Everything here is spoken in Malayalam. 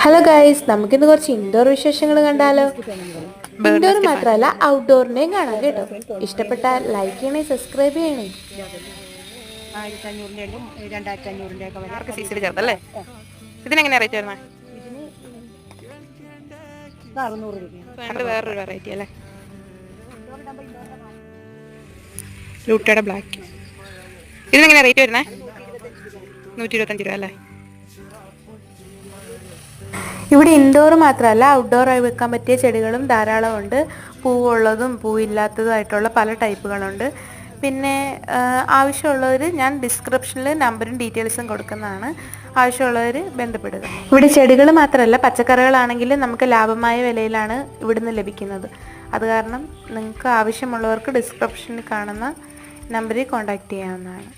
ഹലോ ഗൈസ്, നമുക്കിന്ന് കുറച്ച് ഇൻഡോർ വിശേഷങ്ങൾ കണ്ടാലോ. ഇൻഡോർ മാത്രമല്ല ഔട്ട്ഡോറിനെയും കാണാം കേട്ടോ. ഇഷ്ടപ്പെട്ടാൽ ലൈക്ക് ചെയ്യണേ, സബ്സ്ക്രൈബ് ചെയ്യണേ. 1500 2500 ഒക്കെ വില. സീസിൽ ചേർത്തല്ലേ? ഇതിനെങ്ങനെയാ റേറ്റ് വരുന്നത്? ഇതിന് 600 രൂപ. വേറൊരു വെറൈറ്റി അല്ലേ, ലൂട്ടയുടെ ബ്ലാക്ക്. ഇതിനെങ്ങനെയാ റേറ്റ് വരുന്നത്? 125 രൂപ അല്ലേ? ഇവിടെ ഇൻഡോർ മാത്രമല്ല ഔട്ട്ഡോറായി വെക്കാൻ പറ്റിയ ചെടികളും ധാരാളം ഉണ്ട്. പൂവുള്ളതും പൂവില്ലാത്തതുമായിട്ടുള്ള പല ടൈപ്പുകളുണ്ട്. പിന്നെ ആവശ്യമുള്ളവർ ഞാൻ ഡിസ്ക്രിപ്ഷനിൽ നമ്പറും ഡീറ്റെയിൽസും കൊടുക്കുന്നതാണ്. ആവശ്യമുള്ളവർ ബന്ധപ്പെടുക. ഇവിടെ ചെടികൾ മാത്രമല്ല പച്ചക്കറികളാണെങ്കിലും നമുക്ക് ലാഭമായ വിലയിലാണ് ഇവിടുന്ന് ലഭിക്കുന്നത്. അത് കാരണം നിങ്ങൾക്ക് ആവശ്യമുള്ളവർക്ക് ഡിസ്ക്രിപ്ഷനിൽ കാണുന്ന നമ്പറിൽ കോൺടാക്റ്റ് ചെയ്യാവുന്നതാണ്.